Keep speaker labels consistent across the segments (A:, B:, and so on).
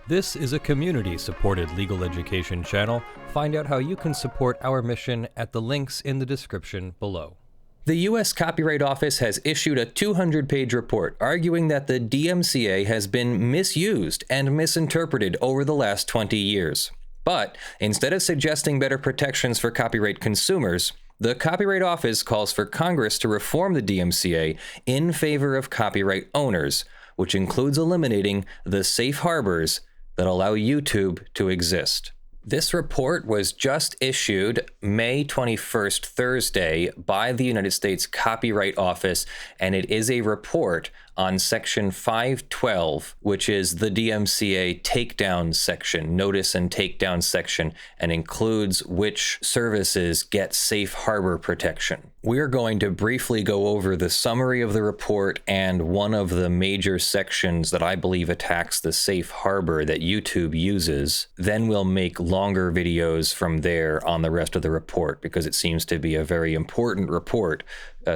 A: This is a community-supported legal education channel. Find out how you can support our mission at the links in the description below. The U.S. Copyright Office has issued a 200-page report arguing that the DMCA has been misused and misinterpreted over the last 20 years. But instead of suggesting better protections for copyright consumers, the Copyright Office calls for Congress to reform the DMCA in favor of copyright owners, which includes eliminating the safe harbors that allow YouTube to exist. This report was just issued May 21st, Thursday, by the United States Copyright Office, and it is a report on Section 512, which is the DMCA takedown section, notice and takedown section, and includes which services get safe harbor protection. We're going to briefly go over the summary of the report and one of the major sections that I believe attacks the safe harbor that YouTube uses. Then we'll make longer videos from there on the rest of the report because it seems to be a very important report,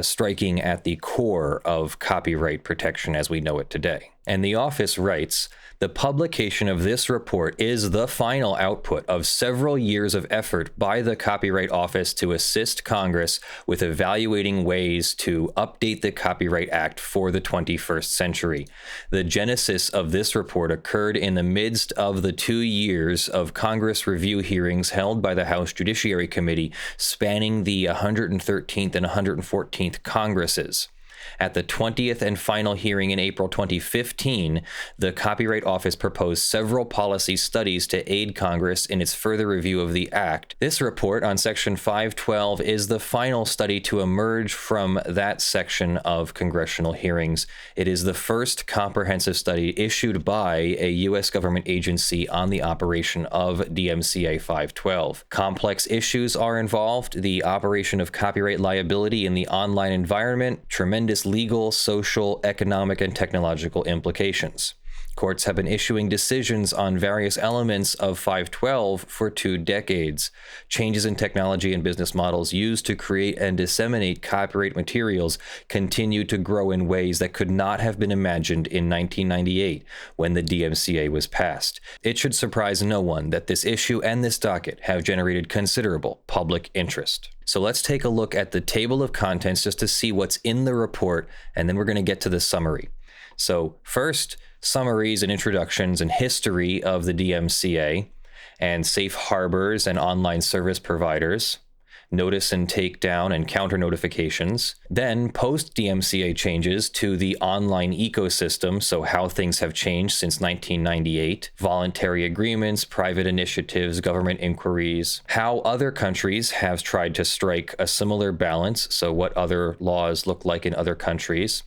A: striking at the core of copyright protection as we know it today. And the office writes, the publication of this report is the final output of several years of effort by the Copyright Office to assist Congress with evaluating ways to update the Copyright Act for the 21st century. The genesis of this report occurred in the midst of the 2 years of Congress review hearings held by the House Judiciary Committee spanning the 113th and 114th Congresses. At the 20th and final hearing in April 2015, the Copyright Office proposed several policy studies to aid Congress in its further review of the Act. This report on Section 512 is the final study to emerge from that section of congressional hearings. It is the first comprehensive study issued by a U.S. government agency on the operation of DMCA 512. Complex issues are involved: the operation of copyright liability in the online environment, tremendous legal, social, economic, and technological implications. Courts have been issuing decisions on various elements of 512 for 2 decades. Changes in technology and business models used to create and disseminate copyright materials continue to grow in ways that could not have been imagined in 1998 when the DMCA was passed. It should surprise no one that this issue and this docket have generated considerable public interest. So let's take a look at the table of contents just to see what's in the report, and then we're going to get to the summary. So first, summaries and introductions and history of the DMCA and safe harbors and online service providers, notice and takedown and counter notifications, then post-DMCA changes to the online ecosystem, so how things have changed since 1998, voluntary agreements, private initiatives, government inquiries, how other countries have tried to strike a similar balance, so what other laws look like in other countries,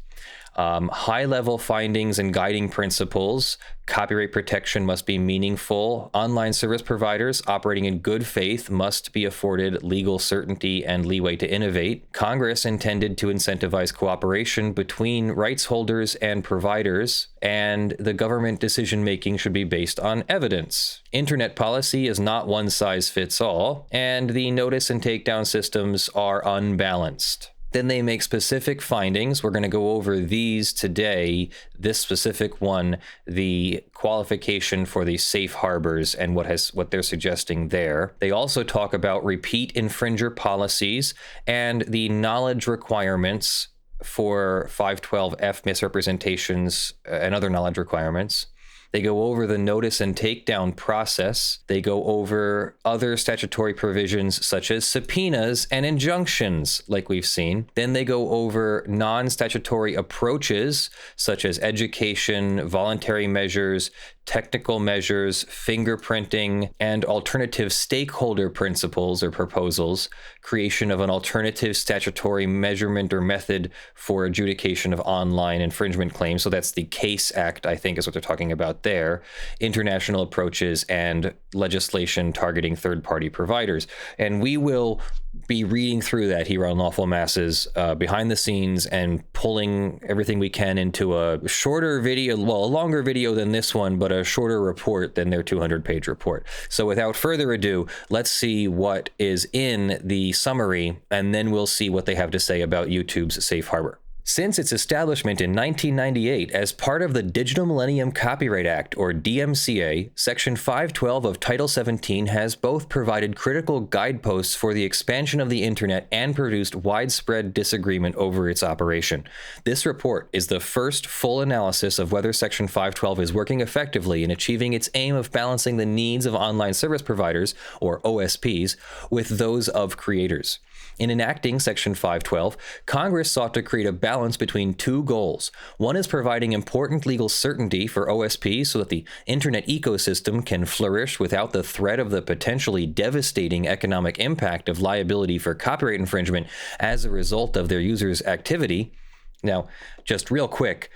A: high-level findings and guiding principles. Copyright protection must be meaningful. Online service providers operating in good faith must be afforded legal certainty and leeway to innovate. Congress intended to incentivize cooperation between rights holders and providers, and the government decision-making should be based on evidence. Internet policy is not one size fits all, and the notice and takedown systems are unbalanced. Then they make specific findings. We're going to go over these today. This specific one, the qualification for the safe harbors and what they're suggesting there. They also talk about repeat infringer policies and the knowledge requirements for 512F misrepresentations and other knowledge requirements. They go over the notice and takedown process. They go over other statutory provisions such as subpoenas and injunctions, like we've seen. Then they go over non-statutory approaches such as education, voluntary measures, technical measures, fingerprinting, and alternative stakeholder principles or proposals, creation of an alternative statutory measurement or method for adjudication of online infringement claims. So that's the CASE Act, I think is what they're talking about there, international approaches, and legislation targeting third-party providers. And we will be reading through that here on Lawful Masses behind the scenes and pulling everything we can into a shorter video, well, a longer video than this one, but a shorter report than their 200-page report. So without further ado, let's see what is in the summary, and then we'll see what they have to say about YouTube's safe harbor. Since its establishment in 1998 as part of the Digital Millennium Copyright Act, or DMCA, Section 512 of Title 17 has both provided critical guideposts for the expansion of the internet and produced widespread disagreement over its operation. This report is the first full analysis of whether Section 512 is working effectively in achieving its aim of balancing the needs of online service providers, or OSPs, with those of creators. In enacting Section 512, Congress sought to create a balance between two goals. One is providing important legal certainty for OSPs so that the internet ecosystem can flourish without the threat of the potentially devastating economic impact of liability for copyright infringement as a result of their users' activity. Now, just real quick,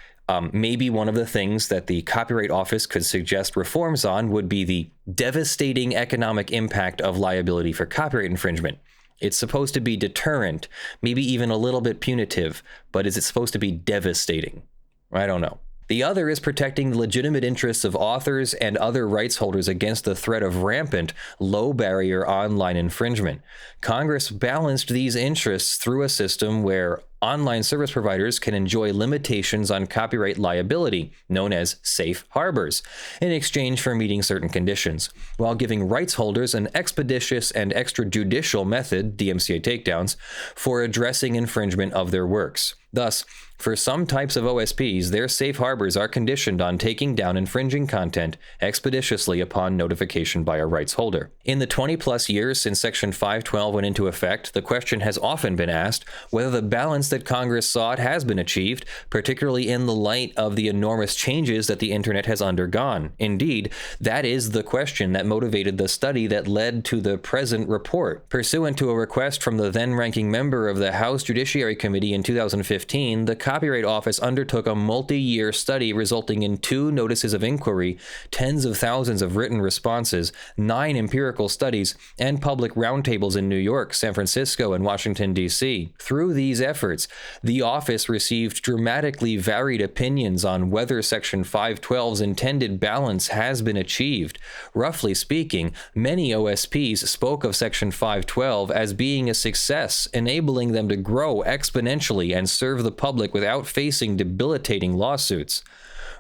A: maybe one of the things that the Copyright Office could suggest reforms on would be the devastating economic impact of liability for copyright infringement. It's supposed to be deterrent, maybe even a little bit punitive, but is it supposed to be devastating? I don't know. The other is protecting the legitimate interests of authors and other rights holders against the threat of rampant, low-barrier online infringement. Congress balanced these interests through a system where online service providers can enjoy limitations on copyright liability, known as safe harbors, in exchange for meeting certain conditions, while giving rights holders an expeditious and extrajudicial method, DMCA takedowns, for addressing infringement of their works. Thus, for some types of OSPs, their safe harbors are conditioned on taking down infringing content expeditiously upon notification by a rights holder. In the 20-plus years since Section 512 went into effect, the question has often been asked whether the balance that Congress sought has been achieved, particularly in the light of the enormous changes that the internet has undergone. Indeed, that is the question that motivated the study that led to the present report. Pursuant to a request from the then-ranking member of the House Judiciary Committee in 2015, the Copyright Office undertook a multi-year study resulting in 2 notices of inquiry, tens of thousands of written responses, 9 empirical studies, and public roundtables in New York, San Francisco, and Washington, D.C. Through these efforts, the office received dramatically varied opinions on whether Section 512's intended balance has been achieved. Roughly speaking, many OSPs spoke of Section 512 as being a success, enabling them to grow exponentially and serve the public without facing debilitating lawsuits.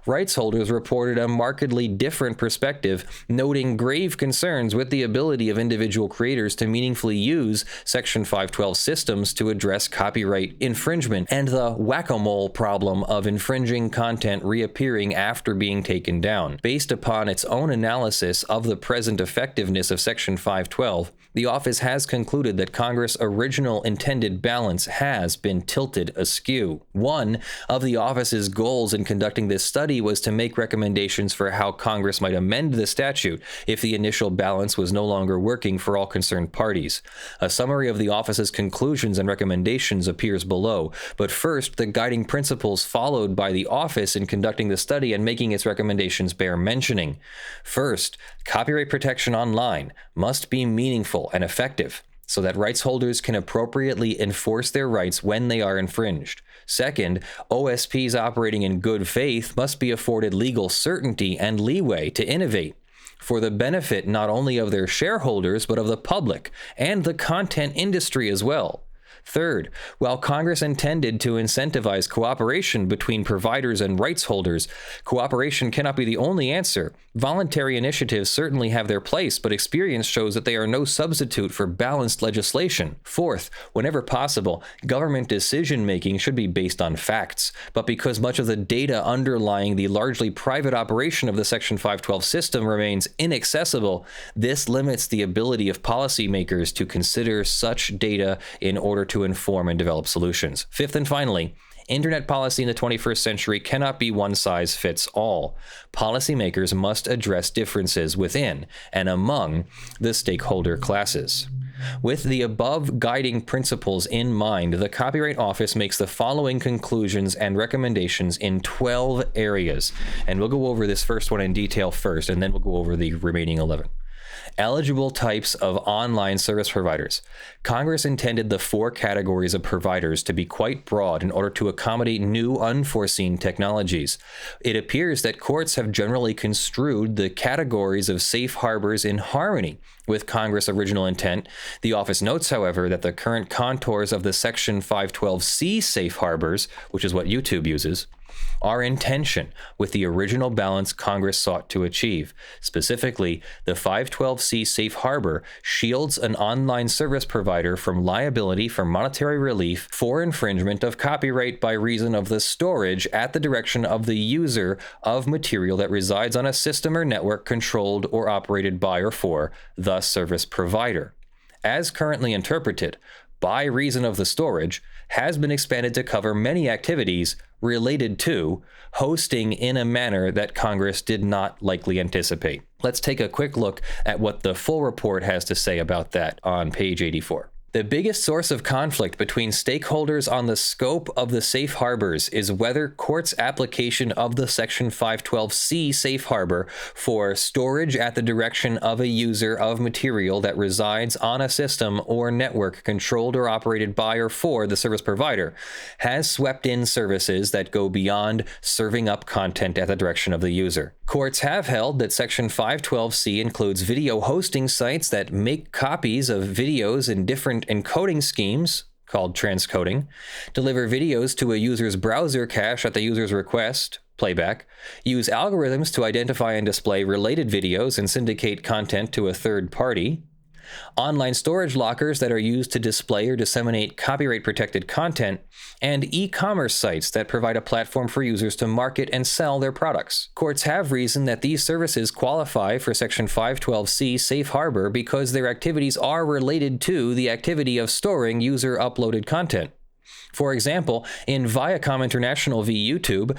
A: Rights holders reported a markedly different perspective, noting grave concerns with the ability of individual creators to meaningfully use Section 512 systems to address copyright infringement and the whack-a-mole problem of infringing content reappearing after being taken down. Based upon its own analysis of the present effectiveness of Section 512, the office has concluded that Congress' original intended balance has been tilted askew. One of the office's goals in conducting this study was to make recommendations for how Congress might amend the statute if the initial balance was no longer working for all concerned parties. A summary of the office's conclusions and recommendations appears below, but first, the guiding principles followed by the office in conducting the study and making its recommendations bear mentioning. First, copyright protection online must be meaningful and effective, so that rights holders can appropriately enforce their rights when they are infringed. Second, OSPs operating in good faith must be afforded legal certainty and leeway to innovate, for the benefit not only of their shareholders, but of the public and the content industry as well. Third, while Congress intended to incentivize cooperation between providers and rights holders, cooperation cannot be the only answer. Voluntary initiatives certainly have their place, but experience shows that they are no substitute for balanced legislation. Fourth, whenever possible, government decision-making should be based on facts, but because much of the data underlying the largely private operation of the Section 512 system remains inaccessible, this limits the ability of policymakers to consider such data in order to inform and develop solutions. Fifth and finally, internet policy in the 21st century cannot be one size fits all. Policymakers must address differences within and among the stakeholder classes. With the above guiding principles in mind, the Copyright Office makes the following conclusions and recommendations in 12 areas. And we'll go over this first one in detail first, and then we'll go over the remaining 11. Eligible types of online service providers. Congress intended the 4 categories of providers to be quite broad in order to accommodate new unforeseen technologies. It appears that courts have generally construed the categories of safe harbors in harmony with Congress' original intent. The office notes, however, that the current contours of the Section 512C safe harbors, which is what YouTube uses, are in tension with the original balance Congress sought to achieve. Specifically, the 512C safe harbor shields an online service provider from liability for monetary relief for infringement of copyright by reason of the storage at the direction of the user of material that resides on a system or network controlled or operated by or for the service provider. As currently interpreted, by reason of the storage has been expanded to cover many activities related to hosting in a manner that Congress did not likely anticipate. Let's take a quick look at what the full report has to say about that on page 84. The biggest source of conflict between stakeholders on the scope of the safe harbors is whether courts' application of the Section 512C safe harbor for storage at the direction of a user of material that resides on a system or network controlled or operated by or for the service provider has swept in services that go beyond serving up content at the direction of the user. Courts have held that Section 512C includes video hosting sites that make copies of videos in different encoding schemes, called transcoding, deliver videos to a user's browser cache at the user's request, playback, use algorithms to identify and display related videos and syndicate content to a third party, online storage lockers that are used to display or disseminate copyright-protected content, and e-commerce sites that provide a platform for users to market and sell their products. Courts have reasoned that these services qualify for Section 512C safe harbor because their activities are related to the activity of storing user-uploaded content. For example, in Viacom International v. YouTube,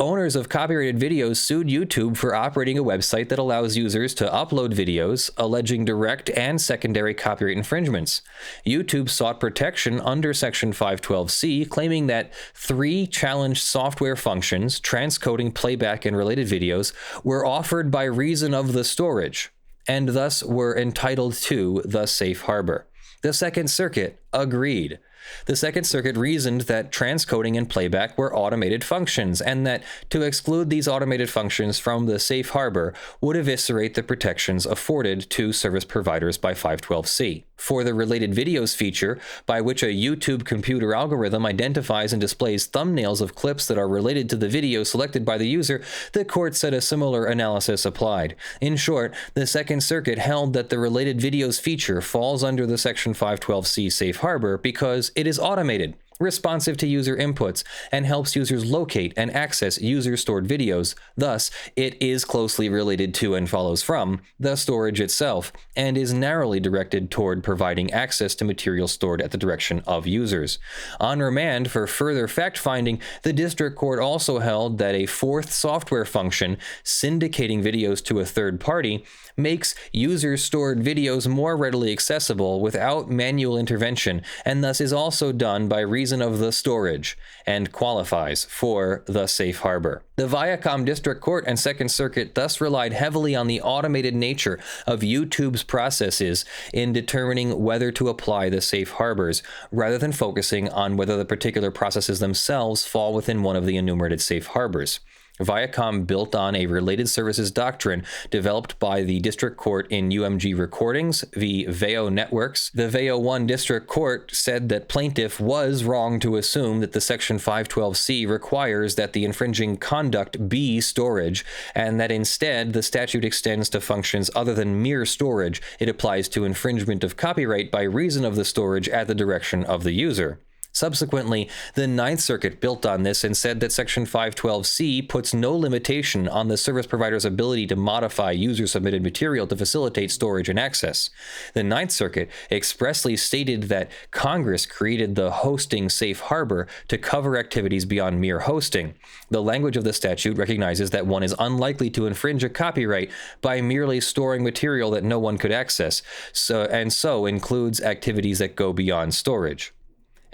A: owners of copyrighted videos sued YouTube for operating a website that allows users to upload videos, alleging direct and secondary copyright infringements. YouTube sought protection under Section 512C, claiming that 3 challenged software functions, transcoding playback and related videos, were offered by reason of the storage, and thus were entitled to the safe harbor. The Second Circuit agreed. The Second Circuit reasoned that transcoding and playback were automated functions, and that to exclude these automated functions from the safe harbor would eviscerate the protections afforded to service providers by 512C. For the related videos feature, by which a YouTube computer algorithm identifies and displays thumbnails of clips that are related to the video selected by the user, the court said a similar analysis applied. In short, the Second Circuit held that the related videos feature falls under the Section 512C safe harbor because it is automated, responsive to user inputs, and helps users locate and access user-stored videos. Thus, it is closely related to and follows from the storage itself, and is narrowly directed toward providing access to material stored at the direction of users. On remand for further fact-finding, the district court also held that a 4th software function, syndicating videos to a third party, makes user-stored videos more readily accessible without manual intervention, and thus is also done by reason of the storage, and qualifies for the safe harbor. The Viacom District Court and Second Circuit thus relied heavily on the automated nature of YouTube's processes in determining whether to apply the safe harbors, rather than focusing on whether the particular processes themselves fall within one of the enumerated safe harbors. Viacom built on a related services doctrine developed by the District Court in UMG Recordings v. Veo Networks. The Veo 1 District Court said that plaintiff was wrong to assume that the Section 512C requires that the infringing conduct be storage, and that instead the statute extends to functions other than mere storage. It applies to infringement of copyright by reason of the storage at the direction of the user. Subsequently, the Ninth Circuit built on this and said that Section 512C puts no limitation on the service provider's ability to modify user-submitted material to facilitate storage and access. The Ninth Circuit expressly stated that Congress created the hosting safe harbor to cover activities beyond mere hosting. The language of the statute recognizes that one is unlikely to infringe a copyright by merely storing material that no one could access, so includes activities that go beyond storage.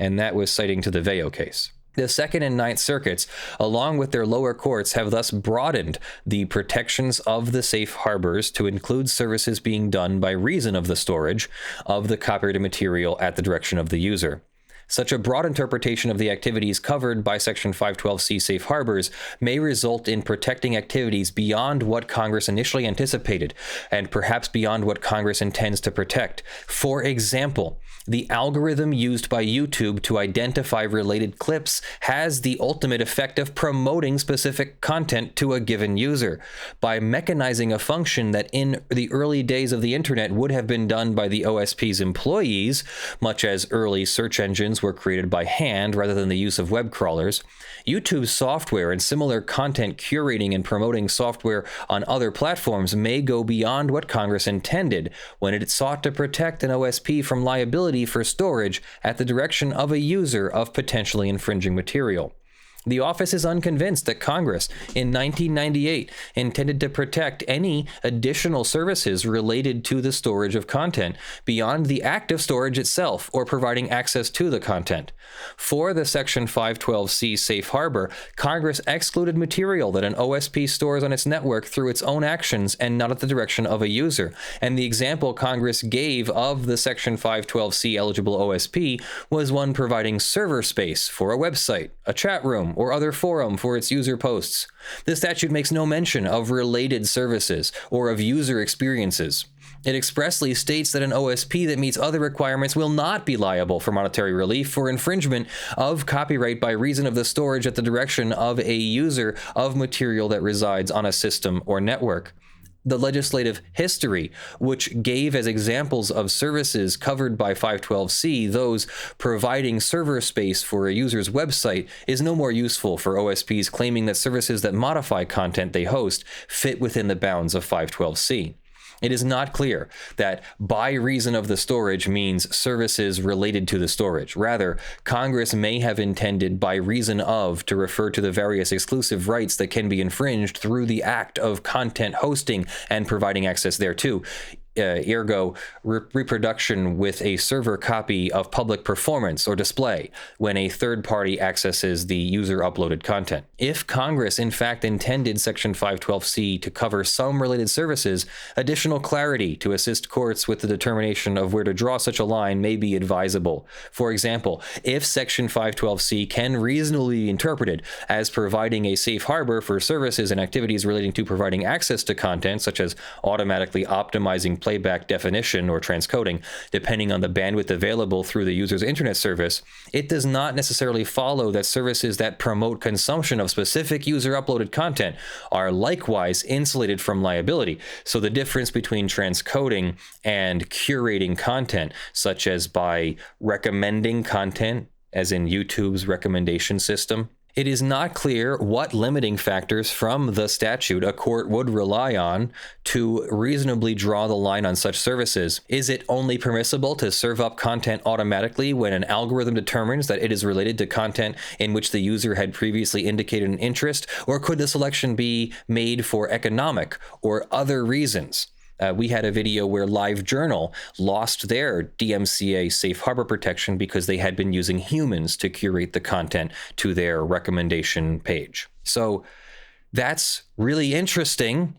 A: And that was citing to the Veo case. The Second and Ninth Circuits, along with their lower courts, have thus broadened the protections of the safe harbors to include services being done by reason of the storage of the copyrighted material at the direction of the user. Such a broad interpretation of the activities covered by Section 512C safe harbors may result in protecting activities beyond what Congress initially anticipated, and perhaps beyond what Congress intends to protect. For example, the algorithm used by YouTube to identify related clips has the ultimate effect of promoting specific content to a given user. By mechanizing a function that in the early days of the internet would have been done by the OSP's employees, much as early search engines were created by hand rather than the use of web crawlers, YouTube's software and similar content curating and promoting software on other platforms may go beyond what Congress intended when it sought to protect an OSP from liability for storage at the direction of a user of potentially infringing material. The office is unconvinced that Congress, in 1998, intended to protect any additional services related to the storage of content beyond the act of storage itself or providing access to the content. For the Section 512C safe harbor, Congress excluded material that an OSP stores on its network through its own actions and not at the direction of a user. And the example Congress gave of the Section 512C eligible OSP was one providing server space for a website, a chat room, or other forum for its user posts. The statute makes no mention of related services or of user experiences. It expressly states that an OSP that meets other requirements will not be liable for monetary relief for infringement of copyright by reason of the storage at the direction of a user of material that resides on a system or network. The legislative history, which gave as examples of services covered by 512C those providing server space for a user's website, is no more useful for OSPs claiming that services that modify content they host fit within the bounds of 512C. It is not clear that by reason of the storage means services related to the storage. Rather, Congress may have intended by reason of to refer to the various exclusive rights that can be infringed through the act of content hosting and providing access thereto. Ergo, reproduction with a server copy of public performance or display when a third party accesses the user uploaded content. If Congress in fact intended Section 512C to cover some related services, additional clarity to assist courts with the determination of where to draw such a line may be advisable. For example, if Section 512C can reasonably be interpreted as providing a safe harbor for services and activities relating to providing access to content, such as automatically optimizing playback definition or transcoding, depending on the bandwidth available through the user's internet service, it does not necessarily follow that services that promote consumption of specific user-uploaded content are likewise insulated from liability. So the difference between transcoding and curating content, such as by recommending content, as in YouTube's recommendation system, it is not clear what limiting factors from the statute a court would rely on to reasonably draw the line on such services. Is it only permissible to serve up content automatically when an algorithm determines that it is related to content in which the user had previously indicated an interest, or could the selection be made for economic or other reasons? We had a video where LiveJournal lost their DMCA safe harbor protection because they had been using humans to curate the content to their recommendation page. So that's really interesting.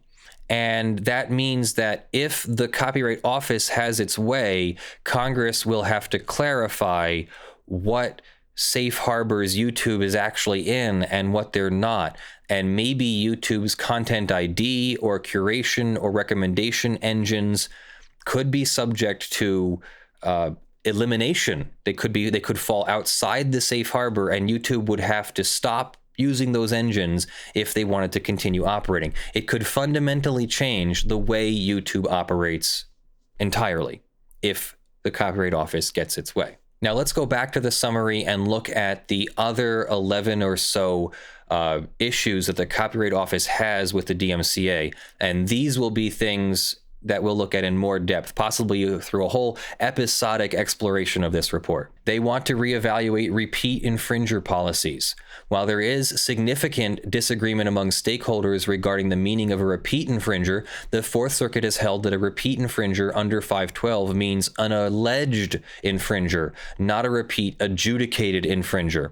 A: And that means that if the Copyright Office has its way, Congress will have to clarify what safe harbors YouTube is actually in and what they're not. And maybe YouTube's content ID or curation or recommendation engines could be subject to elimination. They could fall outside the safe harbor, and YouTube would have to stop using those engines if they wanted to continue operating. It could fundamentally change the way YouTube operates entirely if the Copyright Office gets its way. Now let's go back to the summary and look at the other 11 or so issues that the Copyright Office has with the DMCA. And these will be things that we'll look at in more depth, possibly through a whole episodic exploration of this report. They want to reevaluate repeat infringer policies. While there is significant disagreement among stakeholders regarding the meaning of a repeat infringer, the Fourth Circuit has held that a repeat infringer under 512 means an alleged infringer, not a repeat adjudicated infringer.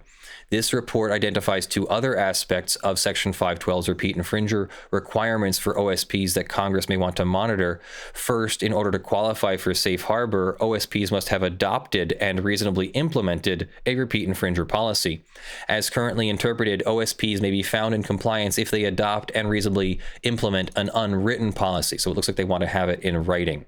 A: This report identifies two other aspects of Section 512's repeat infringer requirements for OSPs that Congress may want to monitor. First, in order to qualify for safe harbor, OSPs must have adopted and reasonably implemented a repeat infringer policy. As currently interpreted, OSPs may be found in compliance if they adopt and reasonably implement an unwritten policy. So it looks like they want to have it in writing.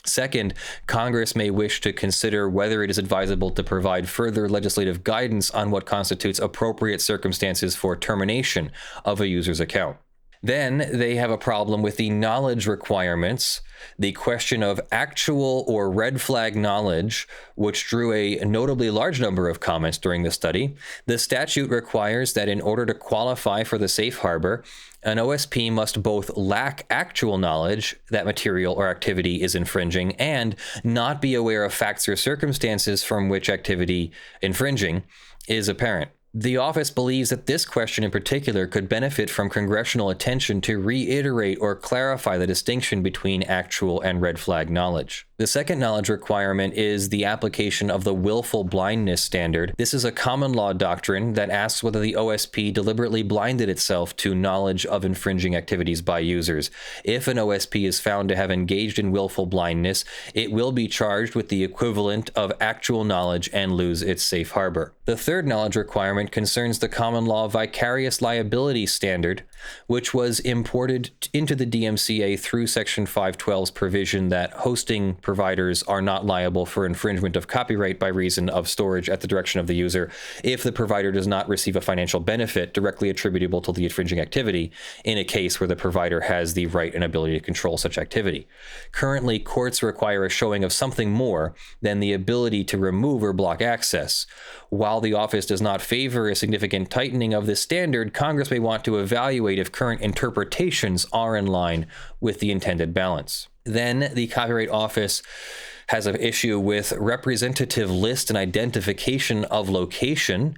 A: Second, Congress may wish to consider whether it is advisable to provide further legislative guidance on what constitutes appropriate circumstances for termination of a user's account. Then they have a problem with the knowledge requirements, the question of actual or red flag knowledge, which drew a notably large number of comments during the study. The statute requires that in order to qualify for the safe harbor, an OSP must both lack actual knowledge that material or activity is infringing and not be aware of facts or circumstances from which activity infringing is apparent. The office believes that this question in particular could benefit from congressional attention to reiterate or clarify the distinction between actual and red flag knowledge. The second knowledge requirement is the application of the willful blindness standard. This is a common law doctrine that asks whether the OSP deliberately blinded itself to knowledge of infringing activities by users. If an OSP is found to have engaged in willful blindness, it will be charged with the equivalent of actual knowledge and lose its safe harbor. The third knowledge requirement concerns the common law vicarious liability standard, which was imported into the DMCA through Section 512's provision that hosting providers are not liable for infringement of copyright by reason of storage at the direction of the user if the provider does not receive a financial benefit directly attributable to the infringing activity in a case where the provider has the right and ability to control such activity. Currently, courts require a showing of something more than the ability to remove or block access. While the office does not favor a significant tightening of this standard, Congress may want to evaluate if current interpretations are in line with the intended balance. Then the Copyright Office has an issue with representative list and identification of location.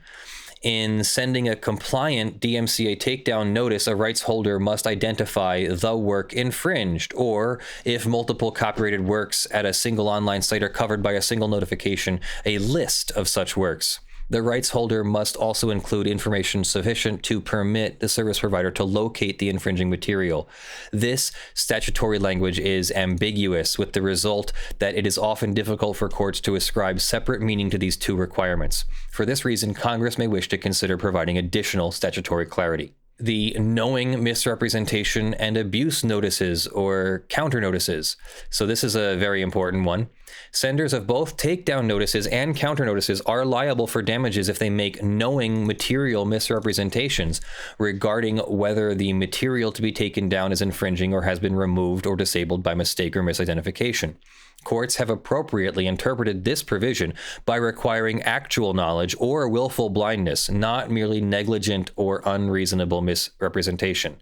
A: In sending a compliant DMCA takedown notice, a rights holder must identify the work infringed, or if multiple copyrighted works at a single online site are covered by a single notification, a list of such works. The rights holder must also include information sufficient to permit the service provider to locate the infringing material. This statutory language is ambiguous, with the result that it is often difficult for courts to ascribe separate meaning to these two requirements. For this reason, Congress may wish to consider providing additional statutory clarity. The knowing misrepresentation and abuse notices or counter notices. So this is a very important one. Senders of both takedown notices and counter notices are liable for damages if they make knowing material misrepresentations regarding whether the material to be taken down is infringing or has been removed or disabled by mistake or misidentification. Courts have appropriately interpreted this provision by requiring actual knowledge or willful blindness, not merely negligent or unreasonable misrepresentation.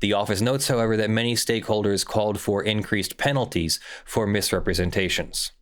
A: The office notes, however, that many stakeholders called for increased penalties for misrepresentations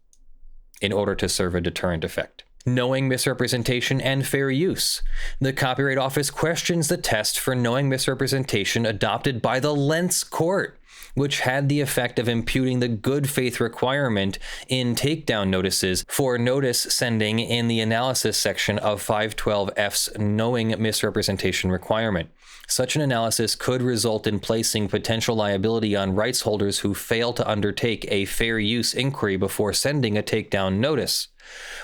A: in order to serve a deterrent effect. Knowing misrepresentation and fair use. The Copyright Office questions the test for knowing misrepresentation adopted by the Lentz Court, which had the effect of imputing the good faith requirement in takedown notices for notice sending in the analysis section of 512F's knowing misrepresentation requirement. Such an analysis could result in placing potential liability on rights holders who fail to undertake a fair use inquiry before sending a takedown notice,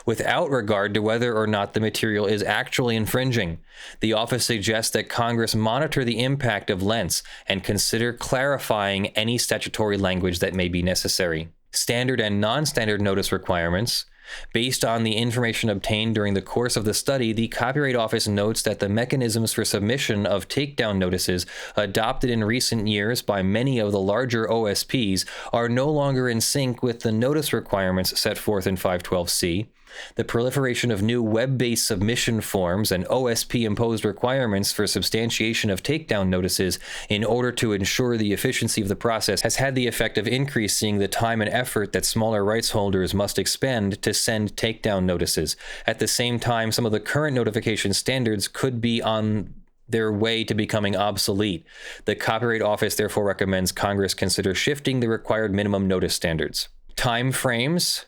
A: without regard to whether or not the material is actually infringing. The office suggests that Congress monitor the impact of Lentz and consider clarifying any statutory language that may be necessary. Standard and non-standard notice requirements. Based on the information obtained during the course of the study, the Copyright Office notes that the mechanisms for submission of takedown notices adopted in recent years by many of the larger OSPs are no longer in sync with the notice requirements set forth in 512C. The proliferation of new web-based submission forms and OSP-imposed requirements for substantiation of takedown notices in order to ensure the efficiency of the process has had the effect of increasing the time and effort that smaller rights holders must expend to send takedown notices. At the same time, some of the current notification standards could be on their way to becoming obsolete. The Copyright Office therefore recommends Congress consider shifting the required minimum notice standards. Time frames.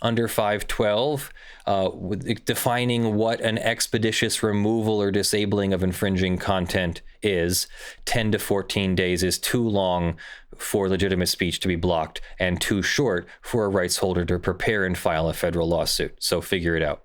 A: under 512, defining what an expeditious removal or disabling of infringing content is. 10 to 14 days is too long for legitimate speech to be blocked and too short for a rights holder to prepare and file a federal lawsuit. So figure it out.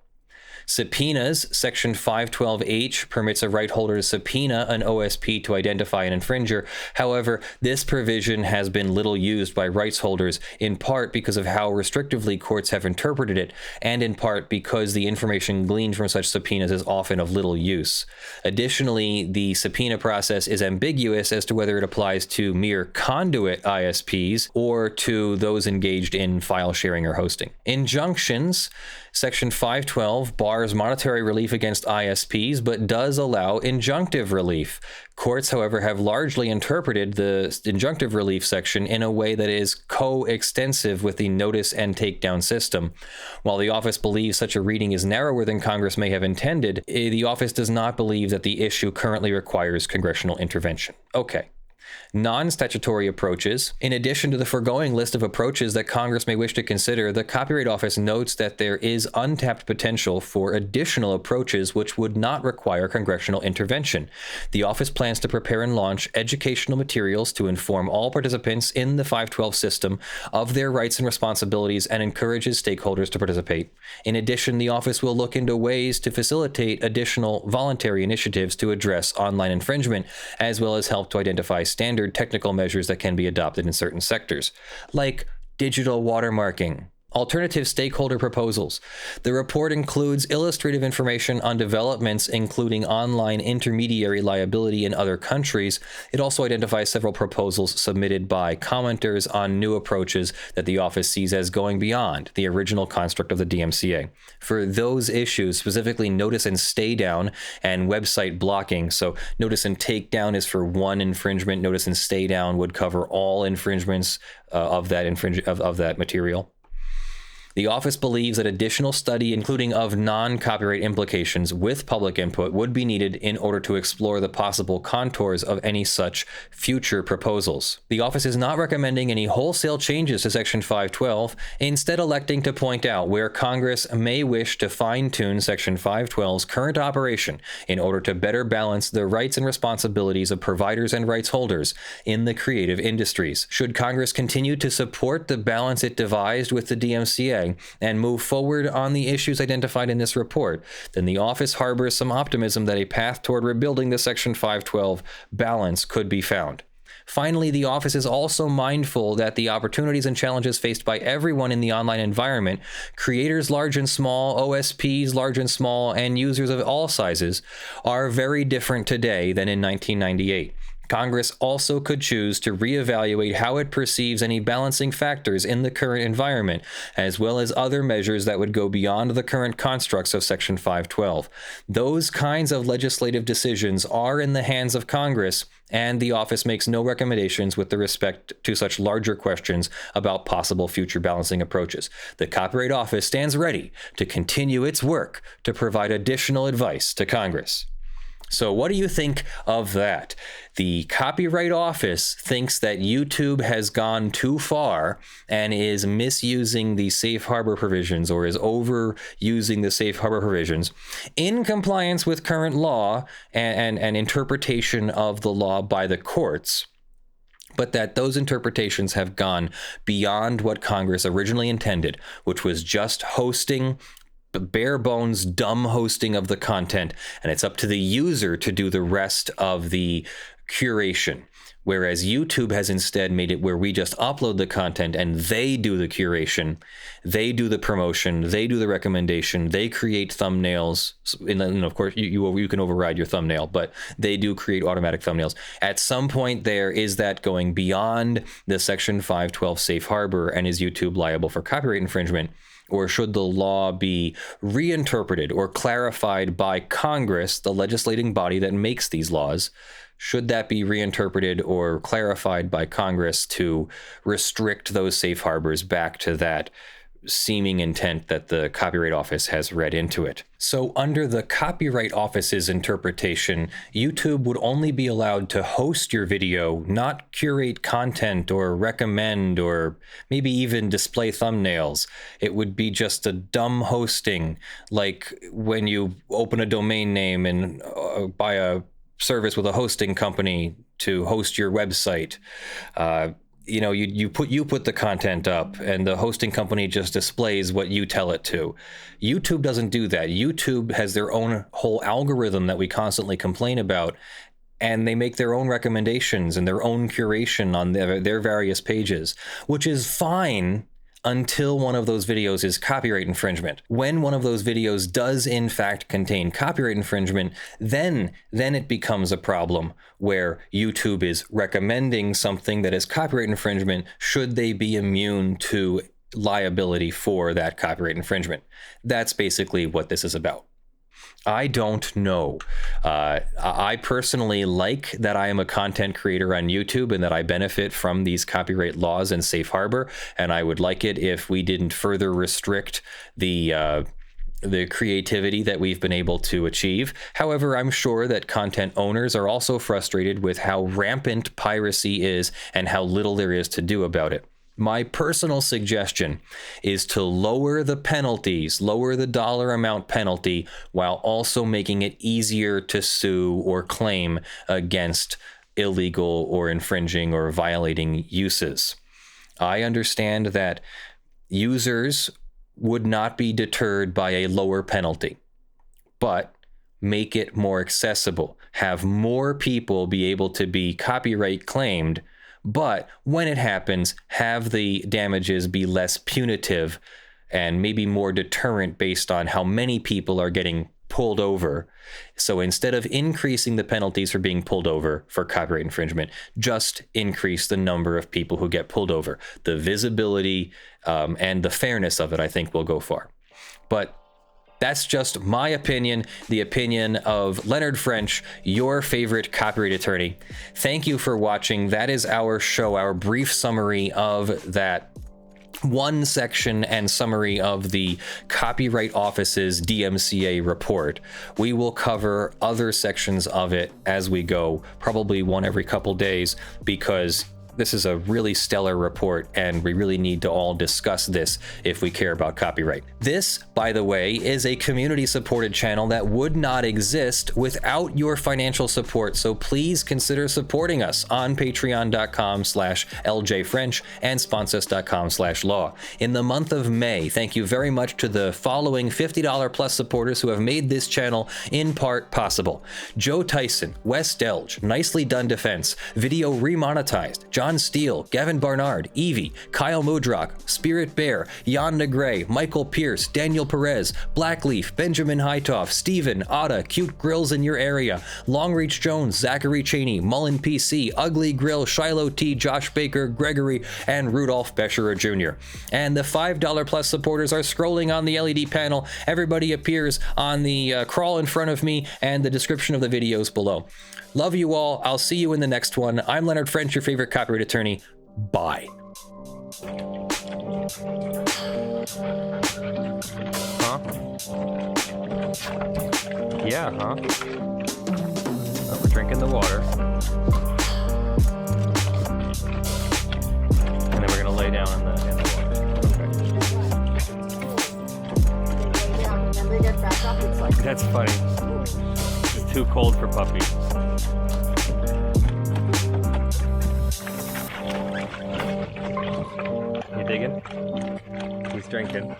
A: Subpoenas, Section 512H permits a right holder to subpoena an OSP to identify an infringer. However, this provision has been little used by rights holders, in part because of how restrictively courts have interpreted it, and in part because the information gleaned from such subpoenas is often of little use. Additionally, the subpoena process is ambiguous as to whether it applies to mere conduit ISPs or to those engaged in file sharing or hosting. Injunctions, Section 512 bars monetary relief against ISPs, but does allow injunctive relief. Courts, however, have largely interpreted the injunctive relief section in a way that is co-extensive with the notice and takedown system. While the office believes such a reading is narrower than Congress may have intended, the office does not believe that the issue currently requires congressional intervention. Okay. Non-statutory approaches. In addition to the foregoing list of approaches that Congress may wish to consider, the Copyright Office notes that there is untapped potential for additional approaches which would not require congressional intervention. The office plans to prepare and launch educational materials to inform all participants in the 512 system of their rights and responsibilities and encourages stakeholders to participate. In addition, the office will look into ways to facilitate additional voluntary initiatives to address online infringement, as well as help to identify standard technical measures that can be adopted in certain sectors, like digital watermarking. Alternative stakeholder proposals. The report includes illustrative information on developments, including online intermediary liability in other countries. It also identifies several proposals submitted by commenters on new approaches that the office sees as going beyond the original construct of the DMCA. For those issues, specifically notice and stay down and website blocking. So notice and take down is for one infringement. Notice and stay down would cover all infringements of that material. The office believes that additional study, including of non-copyright implications with public input, would be needed in order to explore the possible contours of any such future proposals. The office is not recommending any wholesale changes to Section 512, instead electing to point out where Congress may wish to fine-tune Section 512's current operation in order to better balance the rights and responsibilities of providers and rights holders in the creative industries. Should Congress continue to support the balance it devised with the DMCA, and move forward on the issues identified in this report, then the office harbors some optimism that a path toward rebuilding the Section 512 balance could be found. Finally, the office is also mindful that the opportunities and challenges faced by everyone in the online environment, creators large and small, OSPs large and small, and users of all sizes, are very different today than in 1998. Congress also could choose to reevaluate how it perceives any balancing factors in the current environment, as well as other measures that would go beyond the current constructs of Section 512. Those kinds of legislative decisions are in the hands of Congress, and the office makes no recommendations with respect to such larger questions about possible future balancing approaches. The Copyright Office stands ready to continue its work to provide additional advice to Congress. So what do you think of that? The Copyright Office thinks that YouTube has gone too far and is misusing the safe harbor provisions, or is overusing the safe harbor provisions in compliance with current law and interpretation of the law by the courts, but that those interpretations have gone beyond what Congress originally intended, which was just hosting, bare bones, dumb hosting of the content, and it's up to the user to do the rest of the curation. Whereas YouTube has instead made it where we just upload the content and they do the curation, they do the promotion, they do the recommendation, they create thumbnails. And of course, you can override your thumbnail, but they do create automatic thumbnails. At some point there, is that going beyond the Section 512 safe harbor, and is YouTube liable for copyright infringement? Or should the law be reinterpreted or clarified by Congress, the legislating body that makes these laws? Should that be reinterpreted or clarified by Congress to restrict those safe harbors back to that seeming intent that the Copyright Office has read into it. So under the Copyright Office's interpretation, YouTube would only be allowed to host your video, not curate content or recommend or maybe even display thumbnails. It would be just a dumb hosting, like when you open a domain name and buy a service with a hosting company to host your website. You put the content up and the hosting company just displays what you tell it to. YouTube doesn't do that. YouTube has their own whole algorithm that we constantly complain about, and they make their own recommendations and their own curation on their various pages, which is fine until one of those videos is copyright infringement. When one of those videos does in fact contain copyright infringement, then it becomes a problem where YouTube is recommending something that is copyright infringement should they be immune to liability for that copyright infringement. That's basically what this is about. I don't know. I personally like that I am a content creator on YouTube and that I benefit from these copyright laws and safe harbor. And I would like it if we didn't further restrict the creativity that we've been able to achieve. However, I'm sure that content owners are also frustrated with how rampant piracy is and how little there is to do about it. My personal suggestion is to lower the penalties, lower the dollar amount penalty, while also making it easier to sue or claim against illegal or infringing or violating uses. I understand that users would not be deterred by a lower penalty, but make it more accessible. Have more people be able to be copyright claimed, but when it happens, have the damages be less punitive and maybe more deterrent based on how many people are getting pulled over. So instead of increasing the penalties for being pulled over for copyright infringement, just increase the number of people who get pulled over. The visibility and the fairness of it, I think, will go far. But that's just my opinion, the opinion of Leonard French, your favorite copyright attorney. Thank you for watching. That is our show, our brief summary of that one section and summary of the Copyright Office's DMCA report. We will cover other sections of it as we go, probably one every couple days, because this is a really stellar report, and we really need to all discuss this if we care about copyright. This, by the way, is a community-supported channel that would not exist without your financial support, so please consider supporting us on patreon.com/ljfrench and sponsors.com/law. In the month of May, thank you very much to the following $50 plus supporters who have made this channel in part possible: Joe Tyson, Wes Delj, Nicely Done Defense, Video Remonetized, John Steele, Gavin Barnard, Eevi, Kyle Mudrak, Spirit Bear, Jan Negrey, Michael Pearce, Daniel Perez, Blackleaf, Benjamin Hitov, Steven, Ottah, Cute Grills in Your Area, Longreach Jones, Zachary Chaney, Mullen PC, Ugly Grill, Shielo T, Josh Baker, Gregory, and Rudolph Bescherer Jr. And the $5 plus supporters are scrolling on the LED panel. Everybody appears on the crawl in front of me and the description of the videos below. Love you all. I'll see you in the next one. I'm Leonard French, your favorite copyright attorney. Bye. Huh? Yeah, huh? Oh, we're drinking the water. And then we're gonna lay down in the water. Okay. That's funny. It's too cold for puppy. You digging? He's drinking.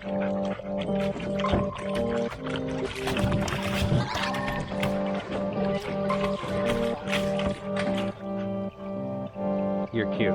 A: You're cute.